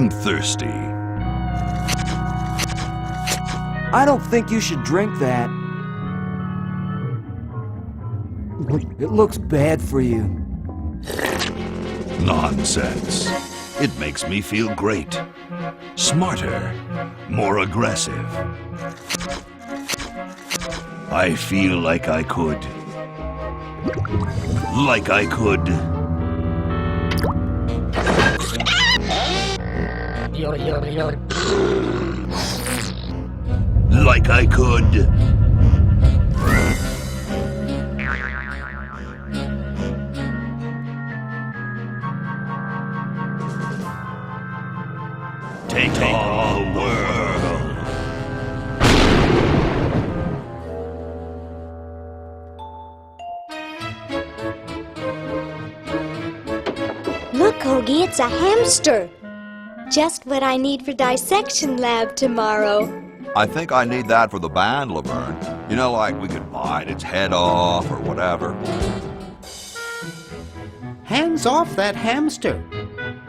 I'm thirsty. I don't think you should drink that. It looks bad for you. Nonsense. It makes me feel great. Smarter, more aggressive. I feel like I could. Like I could. Like I could. Take all the world. Look, Hoagie, it's a hamster. Just what I need for dissection lab tomorrow. I think I need that for the band, Laverne. You know, like we could bite its head off or whatever. Hands off that hamster.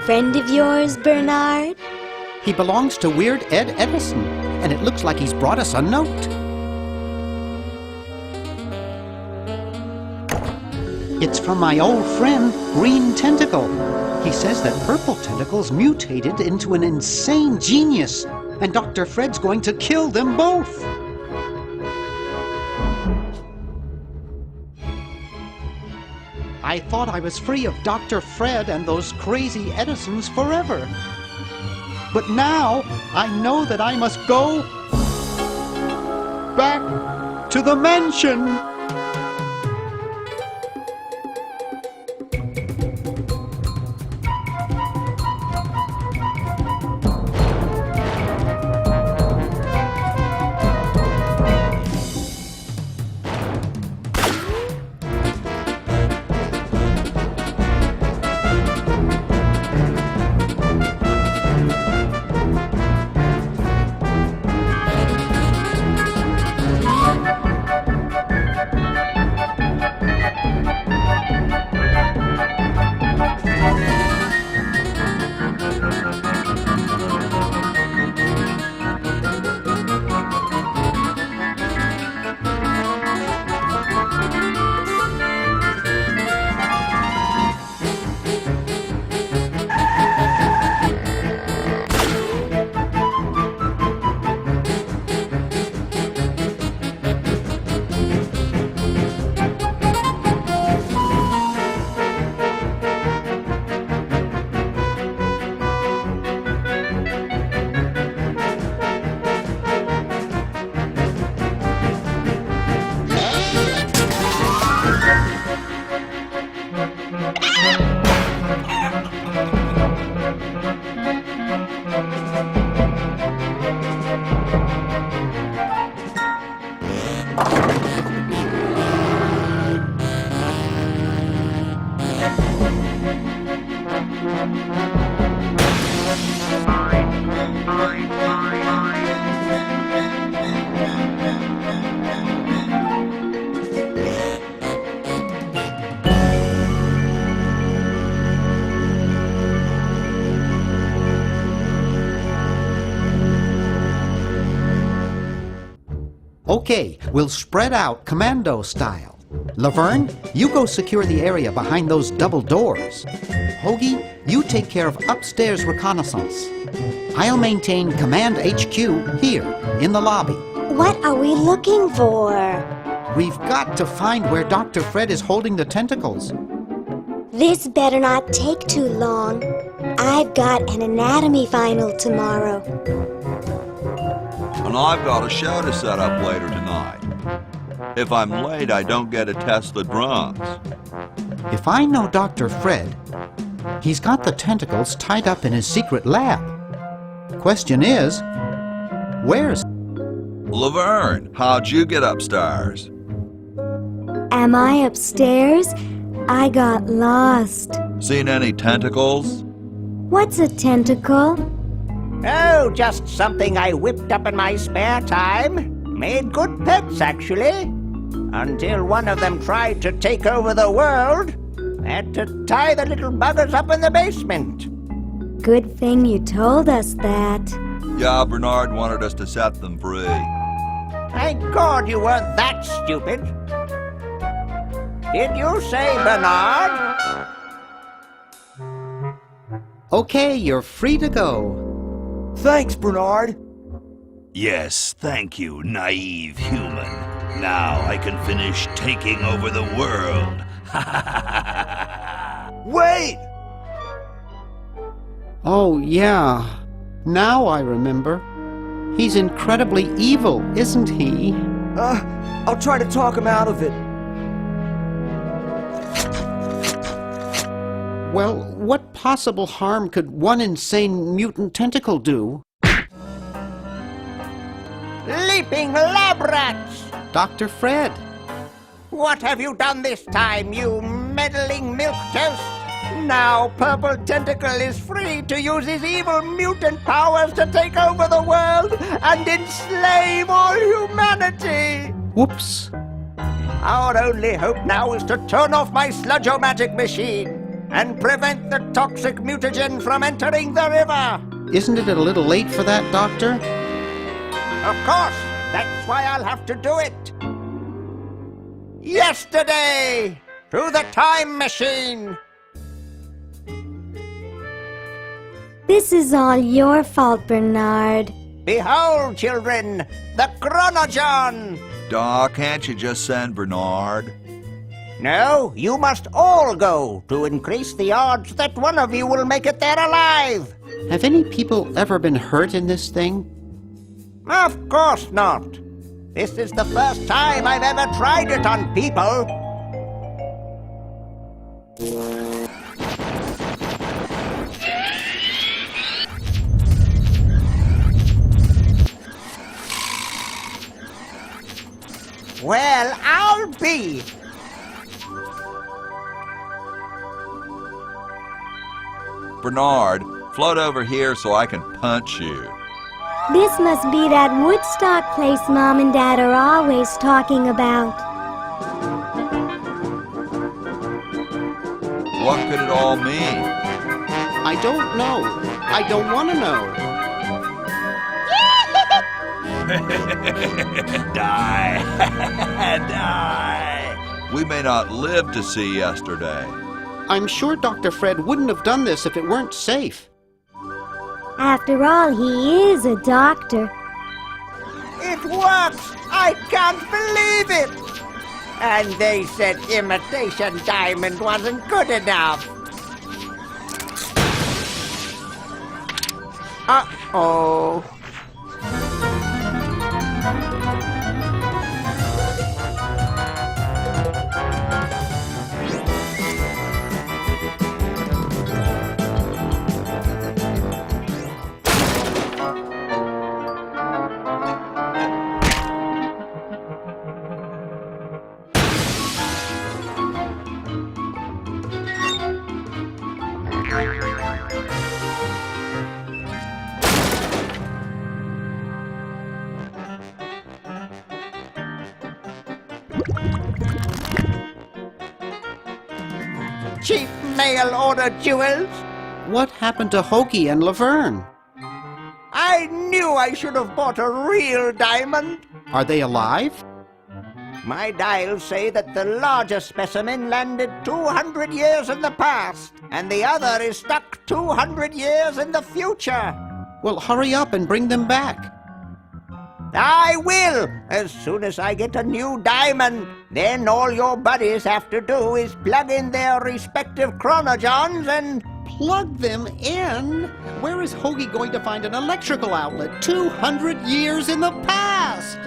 Friend of yours, Bernard? He belongs to Weird Ed Edison, and it looks like he's brought us a note. It's from my old friend, Green Tentacle. He says that Purple Tentacle's mutated into an insane genius, and Dr. Fred's going to kill them both. I thought I was free of Dr. Fred and those crazy Edisons forever. But now I know that I must go back to the mansion. Okay, we'll spread out commando style. Laverne, you go secure the area behind those double doors. Hoagie, you take care of upstairs reconnaissance. I'll maintain Command HQ here, in the lobby. What are we looking for? We've got to find where Dr. Fred is holding the tentacles. This better not take too long. I've got an anatomy final tomorrow. And I've got a show to set up later tonight. If I'm late, I don't get to test the drums. If I know Dr. Fred, he's got the tentacles tied up in his secret lab. Question is, where's... Laverne, how'd you get upstairs? Am I upstairs? I got lost. Seen any tentacles? What's a tentacle? Oh, just something I whipped up in my spare time. Made good pets, actually. Until one of them tried to take over the world. Had to tie the little buggers up in the basement. Good thing you told us that. Yeah, Bernard wanted us to set them free. Thank God you weren't that stupid. Did you say Bernard? Okay, you're free to go. Thanks, Bernard. Yes, thank you, naive human. Now I can finish taking over the world. Wait! Oh, yeah. Now I remember. He's incredibly evil, isn't he? I'll try to talk him out of it. Well, what possible harm could one insane mutant tentacle do? Leaping lab rats! Dr. Fred. What have you done this time, you meddling milquetoast? Now Purple Tentacle is free to use his evil mutant powers to take over the world and enslave all humanity! Whoops. Our only hope now is to turn off my sludge-o-matic machine and prevent the toxic mutagen from entering the river. Isn't it a little late for that, Doctor? Of course, that's why I'll have to do it. Yesterday, through the time machine. This is all your fault, Bernard. Behold, children, the Chronogon. Doc, can't you just send Bernard? No, you must all go to increase the odds that one of you will make it there alive. Have any people ever been hurt in this thing? Of course not. This is the first time I've ever tried it on people. Well, I'll be. Bernard, float over here so I can punch you. This must be that Woodstock place Mom and Dad are always talking about. What could it all mean? I don't know. I don't want to know. Die! Die! We may not live to see yesterday. I'm sure Dr. Fred wouldn't have done this if it weren't safe. After all, he is a doctor. It works! I can't believe it! And they said imitation diamond wasn't good enough. Uh-oh. Cheap mail-order jewels. What happened to Hoagie and Laverne? I knew I should have bought a real diamond. Are they alive? My dials say that the larger specimen landed 200 years in the past, and the other is stuck 200 years in the future. Well, hurry up and bring them back. I will, as soon as I get a new diamond. Then all your buddies have to do is plug in their respective chronogons and... Plug them in? Where is Hoagie going to find an electrical outlet 200 years in the past?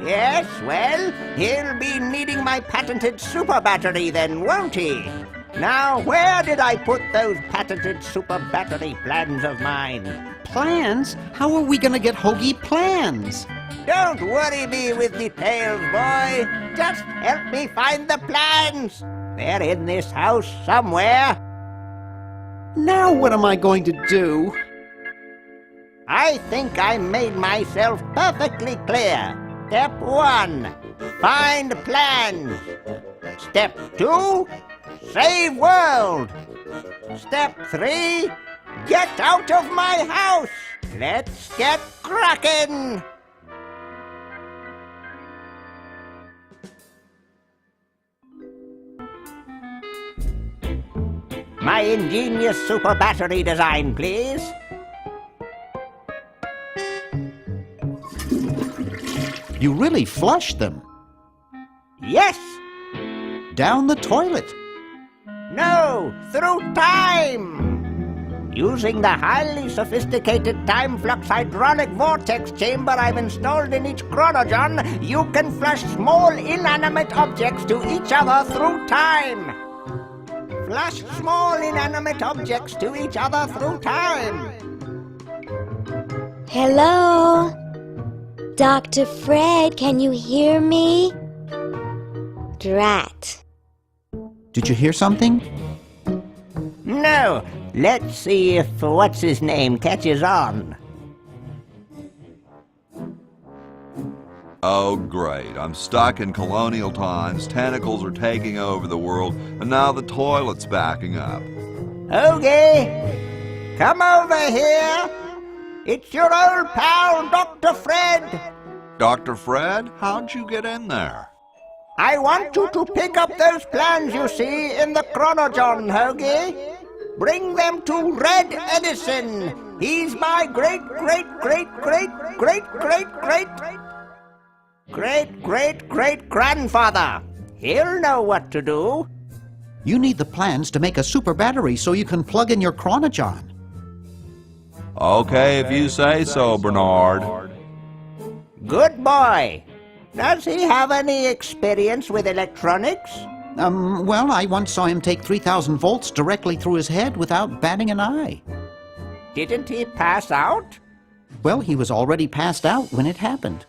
Yes, well, he'll be needing my patented super battery then, won't he? Now, where did I put those patented super battery plans of mine? Plans? How are we going to get Hoagie plans? Don't worry me with details, boy. Just help me find the plans. They're in this house somewhere. Now what am I going to do? I think I made myself perfectly clear. Step 1, find plans. Step 2, save world. Step 3, Get out of my house! Let's get cracking! My ingenious super battery design, please. You really flushed them. Yes! Down the toilet. No! Through time! Using the highly sophisticated time flux hydronic vortex chamber I've installed in each chronogon, you can flush small inanimate objects to each other through time. Flush small inanimate objects to each other through time. Hello? Dr. Fred, can you hear me? Drat. Did you hear something? No. Let's see if what's-his-name catches on. Oh, great. I'm stuck in colonial times, tentacles are taking over the world, and now the toilet's backing up. Hoagie! Come over here! It's your old pal, Dr. Fred! Dr. Fred, how'd you get in there? I want you to pick up those plans you see in the chronogon, Hoagie. Bring them to Red Edison. He's my great-great-great-great-great-great-great-great-grandfather. He'll know what to do. You need the plans to make a super battery so you can plug in your chronogon. Okay, if you say so, Bernard. Good boy. Does he have any experience with electronics? Well, I once saw him take 3,000 volts directly through his head without batting an eye. Didn't he pass out? Well, he was already passed out when it happened.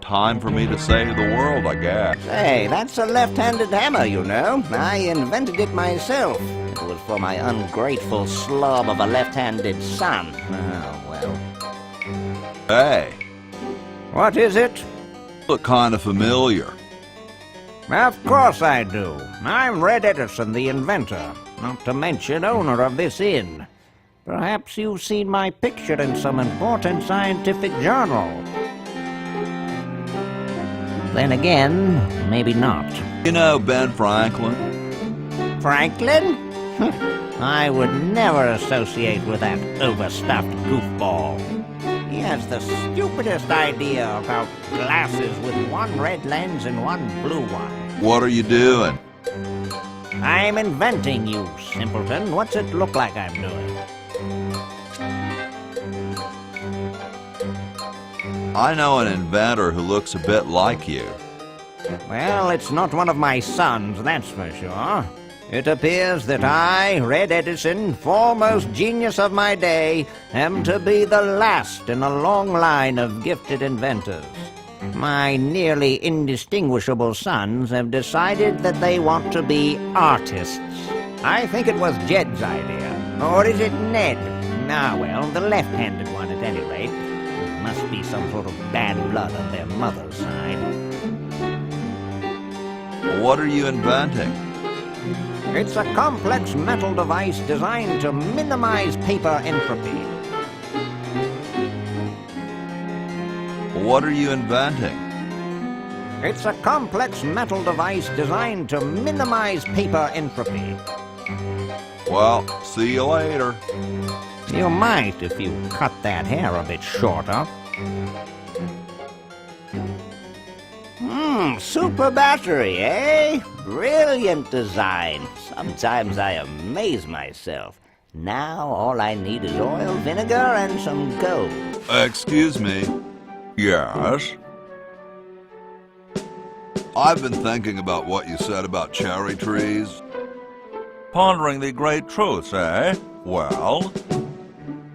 Time for me to save the world, I guess. Hey, that's a left-handed hammer, you know. I invented it myself. It was for my ungrateful slob of a left-handed son. Oh, well. Hey, What is it? look kind of familiar. Of course I do. I'm Red Edison, the inventor, not to mention owner of this inn. Perhaps you've seen my picture in some important scientific journal. Then again, maybe not. You know Ben Franklin? Franklin? I would never associate with that overstuffed goofball. He has the stupidest idea about glasses with one red lens and one blue one. What are you doing? I'm inventing, you simpleton. What's it look like I'm doing? I know an inventor who looks a bit like you. Well, it's not one of my sons, that's for sure. It appears that I, Red Edison, foremost genius of my day, am to be the last in a long line of gifted inventors. My nearly indistinguishable sons have decided that they want to be artists. I think it was Jed's idea. Or is it Ned? Ah, well, the left-handed one at any rate. It must be some sort of bad blood on their mother's side. What are you inventing? It's a complex metal device designed to minimize paper entropy. What are you inventing? It's a complex metal device designed to minimize paper entropy. Well, see you later. You might if you cut that hair a bit shorter. Super battery, eh? Brilliant design. Sometimes I amaze myself. Now all I need is oil, vinegar, and some gold. Excuse me. Yes? I've been thinking about what you said about cherry trees. Pondering the great truths, eh? Well?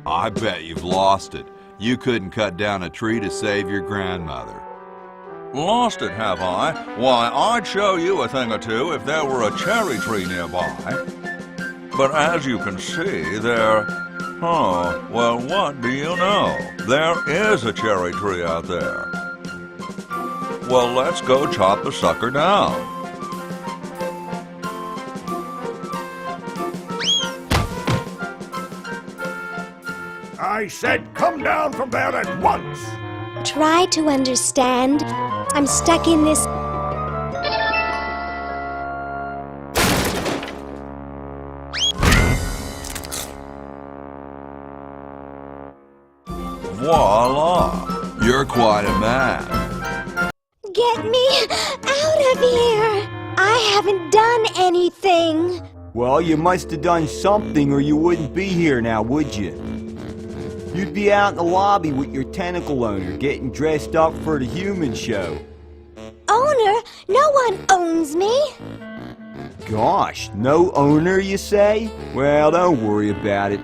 I bet you've lost it. You couldn't cut down a tree to save your grandmother. Lost it, have I? Why, I'd show you a thing or two if there were a cherry tree nearby. But as you can see, oh, well, what do you know? There is a cherry tree out there. Well, let's go chop the sucker down. I said come down from there at once! Try to understand. I'm stuck in this. Voila! You're quite a man. Get me out of here! I haven't done anything. Well, you must have done something or you wouldn't be here now, would you? You'd be out in the lobby with your tentacle owner getting dressed up for the human show. Owner? No one owns me. Gosh, no owner, you say? Well, don't worry about it.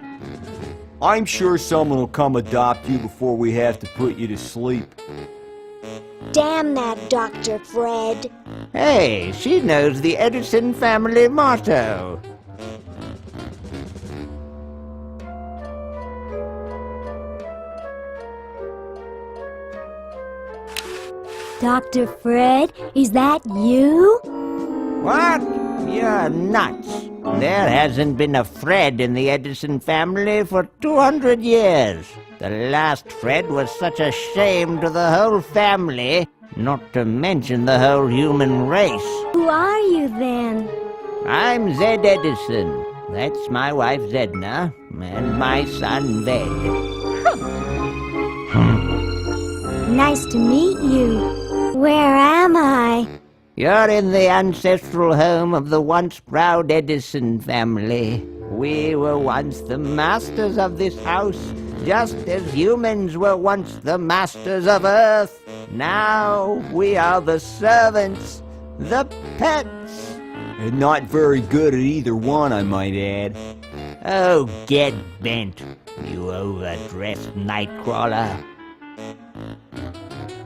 I'm sure someone will come adopt you before we have to put you to sleep. Damn that Dr. Fred. Hey, she knows the Edison family motto. Dr. Fred, is that you? What? You're nuts. There hasn't been a Fred in the Edison family for 200 years. The last Fred was such a shame to the whole family, not to mention the whole human race. Who are you then? I'm Zed Edison. That's my wife Zedna, and my son Ved. Nice to meet you. Where am I? You're in the ancestral home of the once proud Edison family. We were once the masters of this house, just as humans were once the masters of Earth. Now we are the servants, the pets. And not very good at either one, I might add. Oh, get bent, you overdressed nightcrawler.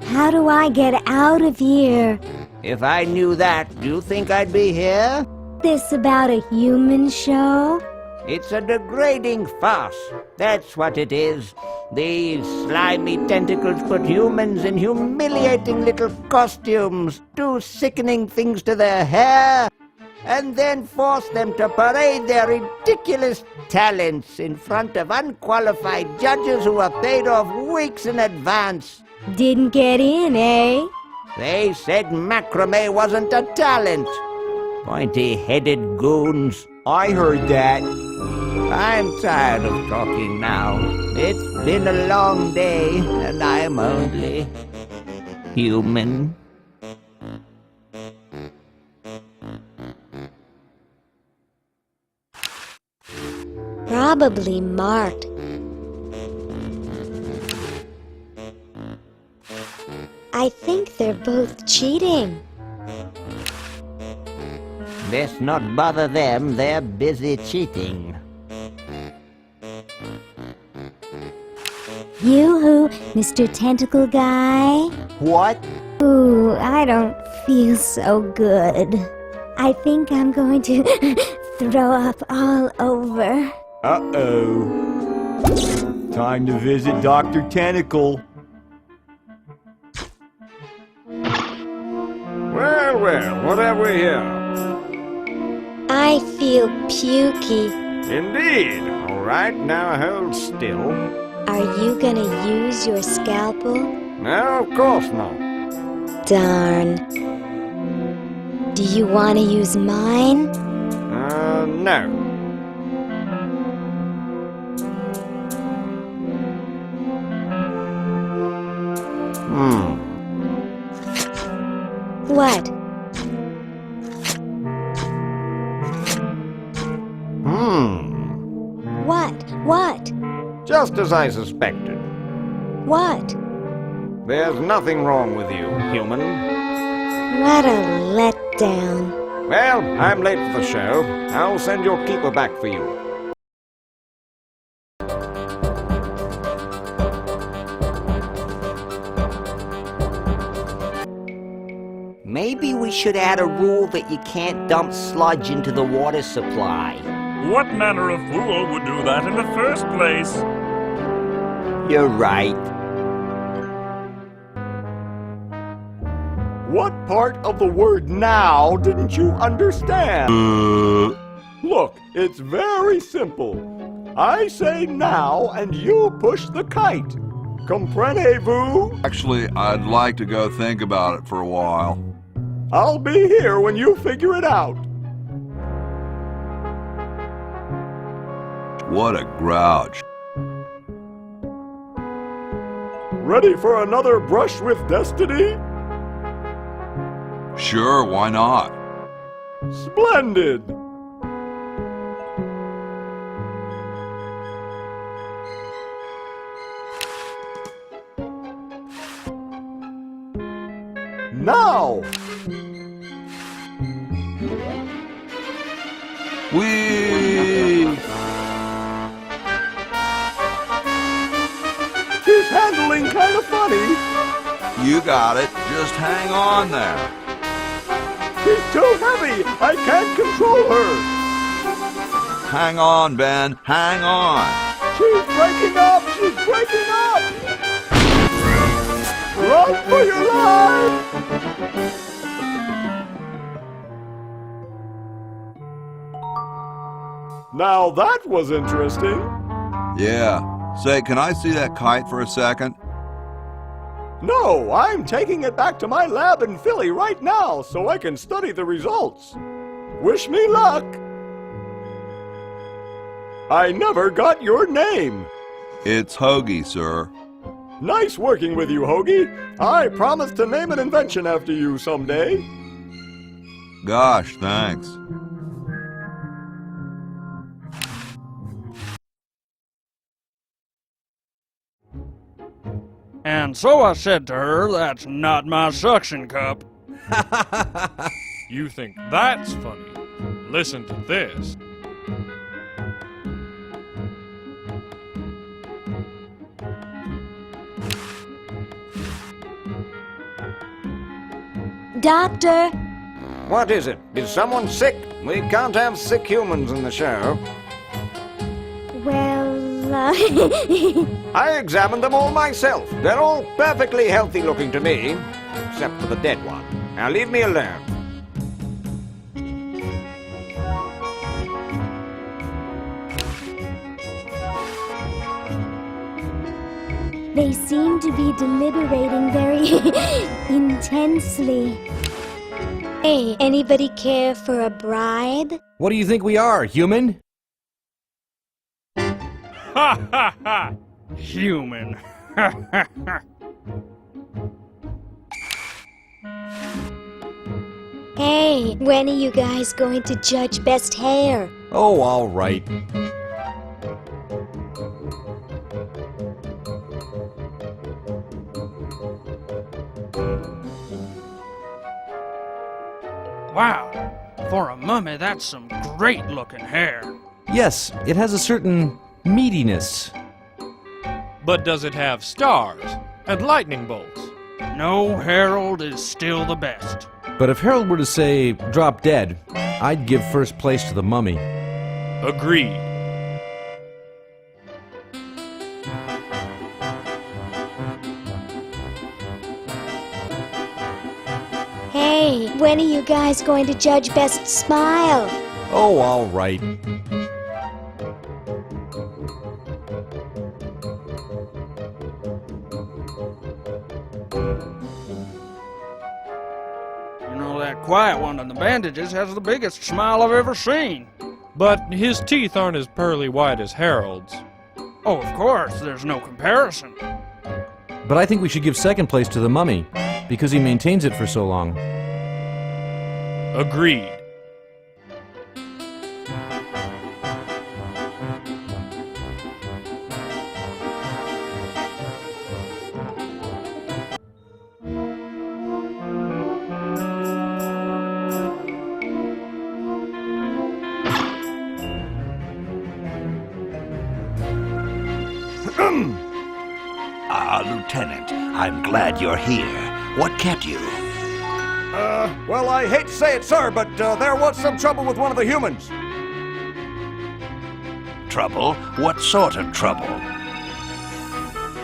How do I get out of here? If I knew that, do you think I'd be here? This about a human show? It's a degrading farce. That's what it is. These slimy tentacles put humans in humiliating little costumes, do sickening things to their hair, and then force them to parade their ridiculous talents in front of unqualified judges who are paid off weeks in advance. Didn't get in, eh? They said macrame wasn't a talent. Pointy-headed goons. I heard that. I'm tired of talking now. It's been a long day, and I'm only human. Probably marked. I think they're both cheating. Best not bother them, they're busy cheating. Yoo-hoo, Mr. Tentacle Guy. What? Ooh, I don't feel so good. I think I'm going to throw up all over. Uh-oh. Time to visit Dr. Tentacle. Well, what have we here? I feel pukey. Indeed. All right, now hold still. Are you gonna use your scalpel? No, of course not. Darn. Do you want to use mine? No. What? What? Just as I suspected. What? There's nothing wrong with you, human. What a letdown. Well, I'm late for the show. I'll send your keeper back for you. Maybe we should add a rule that you can't dump sludge into the water supply. What manner of fool would do that in the first place? You're right. What part of the word now didn't you understand? Look, it's very simple. I say now, and you push the kite. Comprenez-vous? Actually, I'd like to go think about it for a while. I'll be here when you figure it out. What a grouch. Ready for another brush with destiny? Sure, why not? Splendid! Now! Whee! He's handling kind of funny. You got it. Just hang on there. She's too heavy. I can't control her. Hang on, Ben. Hang on. She's breaking up. She's breaking up. Run for your life. Now that was interesting. Yeah. Say, can I see that kite for a second? No, I'm taking it back to my lab in Philly right now so I can study the results. Wish me luck. I never got your name. It's Hoagie, sir. Nice working with you, Hoagie. I promise to name an invention after you someday. Gosh, thanks. And so I said to her, that's not my suction cup. You think that's funny? Listen to this. Doctor, What is it? Is someone sick? We can't have sick humans in the show. well, I examined them all myself. They're all perfectly healthy looking to me, except for the dead one. Now leave me alone. they seem to be deliberating very intensely. Hey, anybody care for a bribe? What do you think we are, human? Ha ha ha! Human. Hey, when are you guys going to judge best hair? Oh, all right. Wow, for a mummy, that's some great looking hair. Yes, it has a certain meatiness. But does it have stars and lightning bolts? No, Harold is still the best. But if Harold were to say, drop dead, I'd give first place to the mummy. Agreed. Hey, when are you guys going to judge best smile? Oh, all right. You know, that quiet one in the bandages has the biggest smile I've ever seen. But his teeth aren't as pearly white as Harold's. Oh, of course, there's no comparison. But I think we should give second place to the mummy, because he maintains it for so long. Agreed. Lieutenant, I'm glad you're here. What kept you? Well, I hate to say it, sir, but there was some trouble with one of the humans. Trouble? What sort of trouble?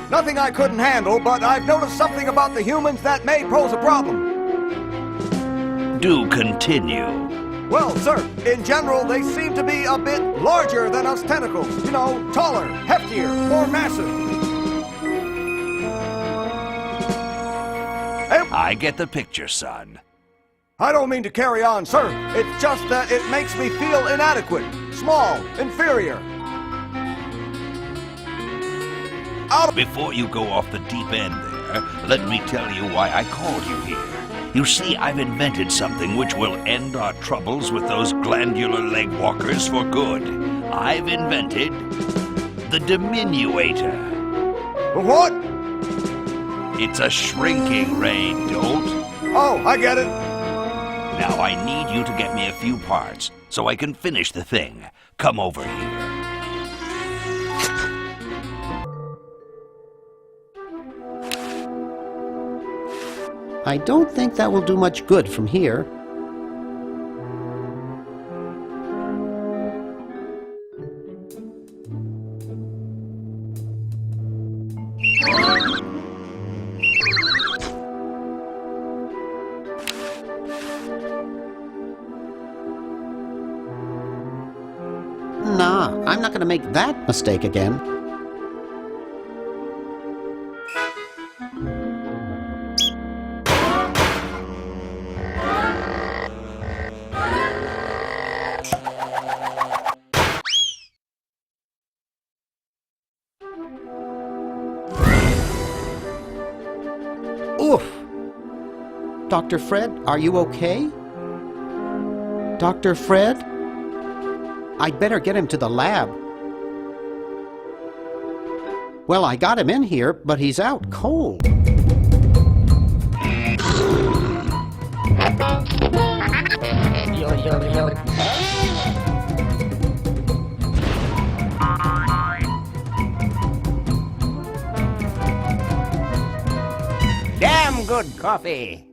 Nothing I couldn't handle, but I've noticed something about the humans that may pose a problem. Do continue. Well, sir, in general, they seem to be a bit larger than us tentacles. You know, taller, heftier, more massive. I get the picture, son. I don't mean to carry on, sir. It's just that it makes me feel inadequate, small, inferior. Before you go off the deep end there, let me tell you why I called you here. You see, I've invented something which will end our troubles with those glandular leg walkers for good. I've invented the diminuator. What? It's a shrinking ray, Dolt. Oh, I get it. Now I need you to get me a few parts so I can finish the thing. Come over here. I don't think that will do much good from here. Nah, I'm not going to make that mistake again. Oof! Dr. Fred, are you okay? Dr. Fred? I'd better get him to the lab. Well, I got him in here, but he's out cold. Damn good coffee.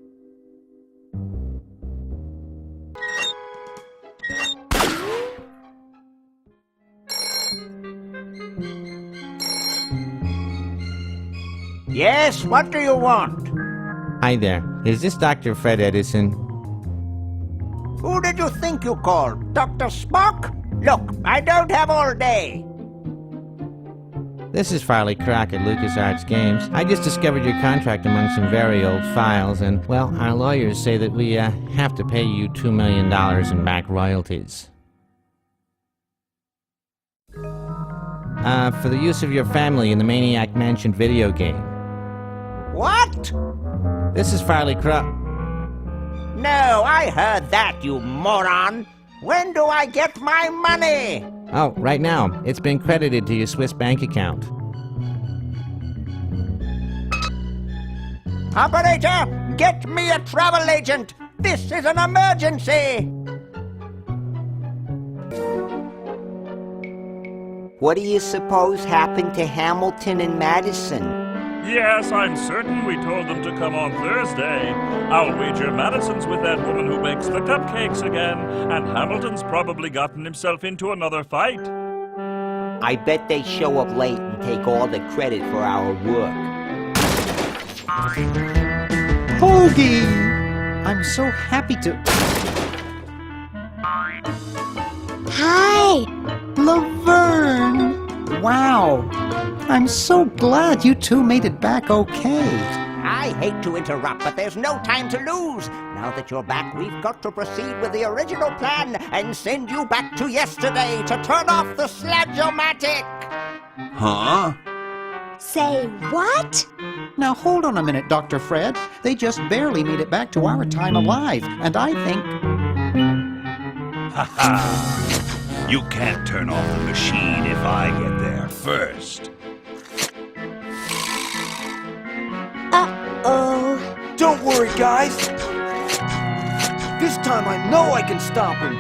Yes, what do you want? Hi there. Is this Dr. Fred Edison? Who did you think you called? Dr. Spock? Look, I don't have all day. This is Farley Crock at LucasArts Games. I just discovered your contract among some very old files, and, well, our lawyers say that we have to pay you $2 million in back royalties. For the use of your family in the Maniac Mansion video game. What? This is Farley Crock. No, I heard that, you moron. When do I get my money? Oh, right now. It's been credited to your Swiss bank account. Operator, get me a travel agent. This is an emergency. What do you suppose happened to Hamilton and Madison? Yes, I'm certain we told them to come on Thursday. I'll wager Madison's with that woman who bakes the cupcakes again, and Hamilton's probably gotten himself into another fight. I bet they show up late and take all the credit for our work. Hoagie! I'm so happy to... Hi! Laverne! Wow! I'm so glad you two made it back okay. I hate to interrupt, but there's no time to lose. Now that you're back, we've got to proceed with the original plan and send you back to yesterday to turn off the Sludge-O-Matic. Huh? Say what? Now hold on a minute, Dr. Fred. They just barely made it back to our time alive, and I think... Ha ha! You can't turn off the machine if I get there first. Uh-oh. Don't worry, guys. This time I know I can stop him.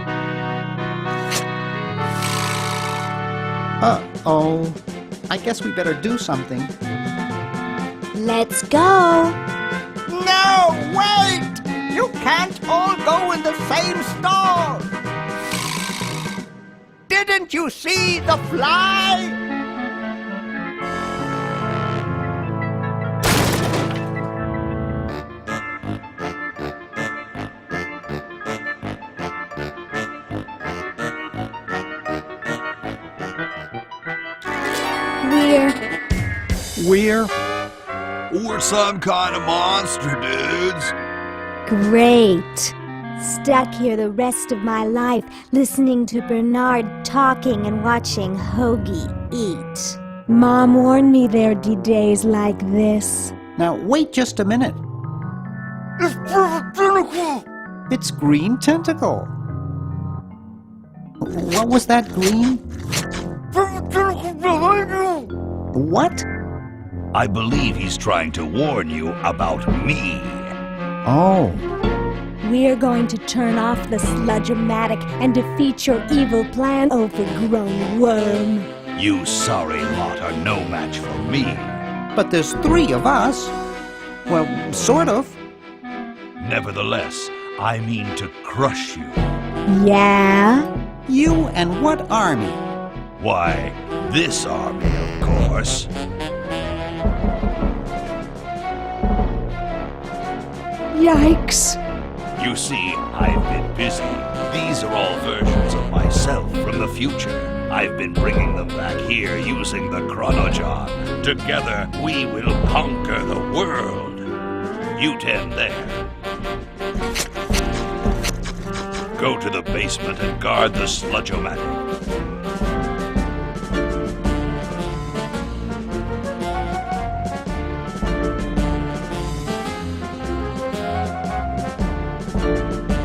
Uh-oh. I guess we better do something. Let's go. No, wait! You can't all go in the same stall. Didn't you see the fly? We're some kind of monster, dudes. Great. Stuck here the rest of my life, listening to Bernard talking and watching Hoagie eat. Mom warned me there'd be days like this. Now, wait just a minute. It's Green Tentacle. What was that, Green? What? I believe he's trying to warn you about me. Oh. We're going to turn off the sludge-o-matic and defeat your evil plan, overgrown worm. You sorry lot are no match for me. But there's 3 of us. Well, sort of. Nevertheless, I mean to crush you. Yeah? You and what army? Why, this army, of course. Yikes. You see, I've been busy. These are all versions of myself from the future. I've been bringing them back here using the Chronojon. Together, we will conquer the world. You 10 there. Go to the basement and guard the sludge-o-matic.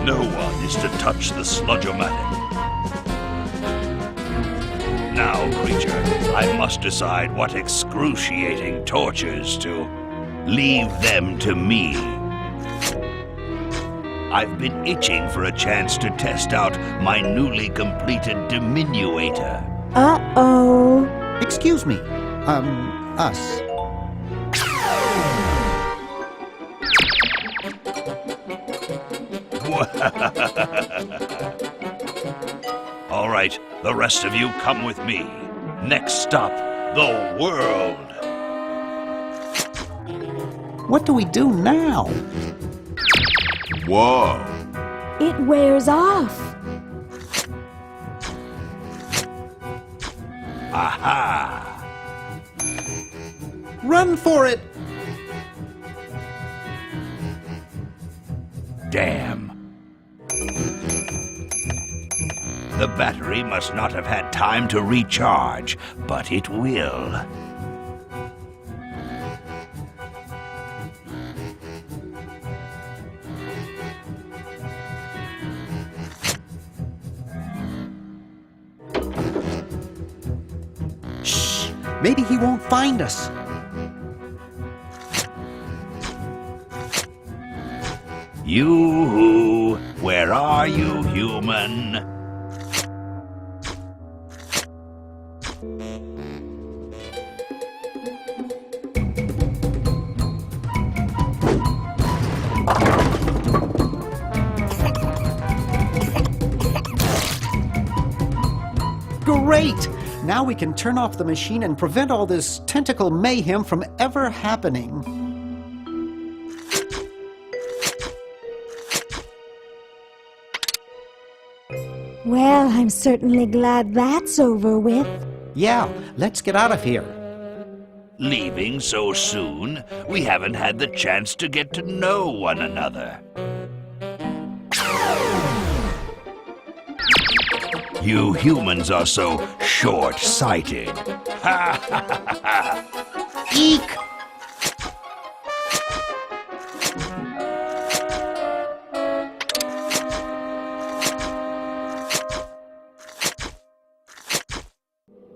No one is to touch the sludge-o-matic. Now, creature, I must decide what excruciating tortures to leave them to me. I've been itching for a chance to test out my newly completed diminuator. Uh-oh. Excuse me. Us. All right, the rest of you come with me. Next stop, the world. What do we do now? Whoa. It wears off. Aha! Run for it! Damn. The battery must not have had time to recharge, but it will. Shh! Maybe he won't find us. You, where are you, human? Great! Now we can turn off the machine and prevent all this tentacle mayhem from ever happening. Well, I'm certainly glad that's over with. Yeah, let's get out of here. Leaving so soon? We haven't had the chance to get to know one another. You humans are so short-sighted. Ha ha ha ha! Eek!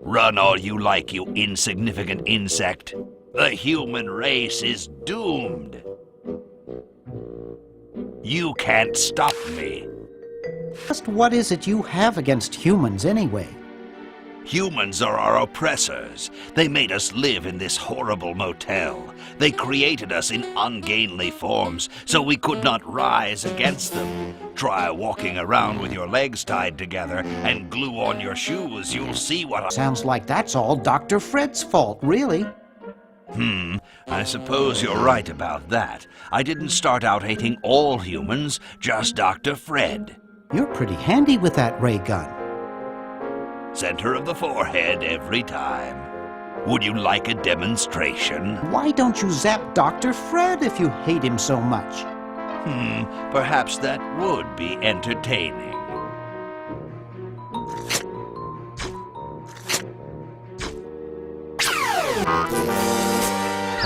Run all you like, you insignificant insect. The human race is doomed. You can't stop me. Just what is it you have against humans, anyway? Humans are our oppressors. They made us live in this horrible motel. They created us in ungainly forms, so we could not rise against them. Try walking around with your legs tied together and glue on your shoes. You'll see what I... Sounds like that's all Dr. Fred's fault, really. I suppose you're right about that. I didn't start out hating all humans, just Dr. Fred. You're pretty handy with that ray gun. Center of the forehead every time. Would you like a demonstration? Why don't you zap Dr. Fred if you hate him so much? Perhaps that would be entertaining.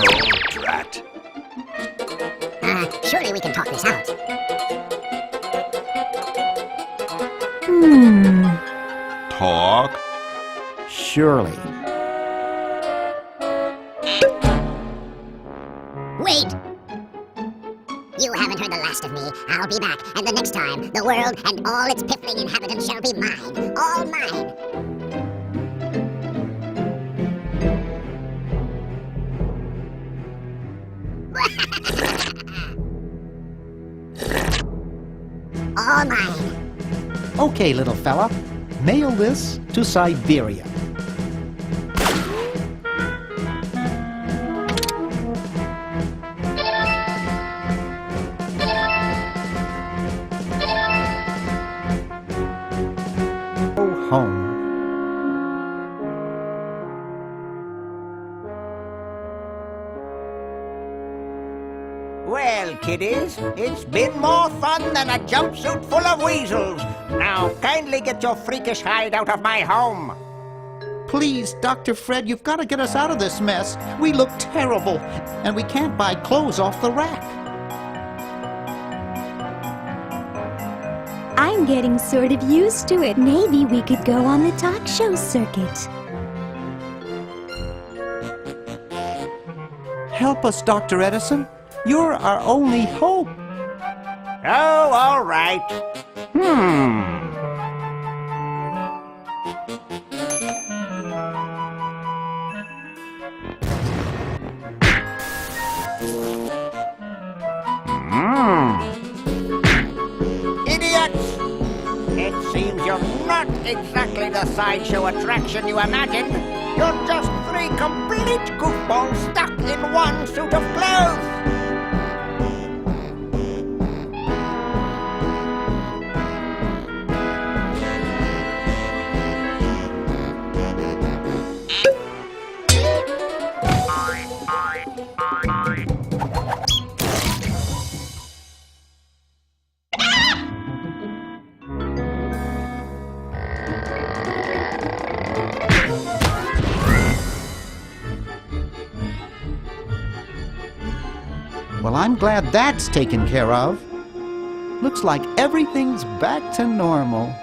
Oh, drat. Surely we can talk this out. Talk? Surely. Wait! You haven't heard the last of me. I'll be back, and the next time, the world and all its piffling inhabitants shall be mine. All mine. All mine. Okay, little fella. Mail this to Siberia. Go home. Well, kiddies, it's been more fun than a jumpsuit full of weasels. Now, kindly get your freakish hide out of my home. Please, Dr. Fred, you've got to get us out of this mess. We look terrible, and we can't buy clothes off the rack. I'm getting sort of used to it. Maybe we could go on the talk show circuit. Help us, Dr. Edison. You're our only hope. Oh, all right. Idiots! It seems you're not exactly the sideshow attraction you imagined. You're just three complete goofballs stuck in one suit of clothes. Well, I'm glad that's taken care of. Looks like everything's back to normal.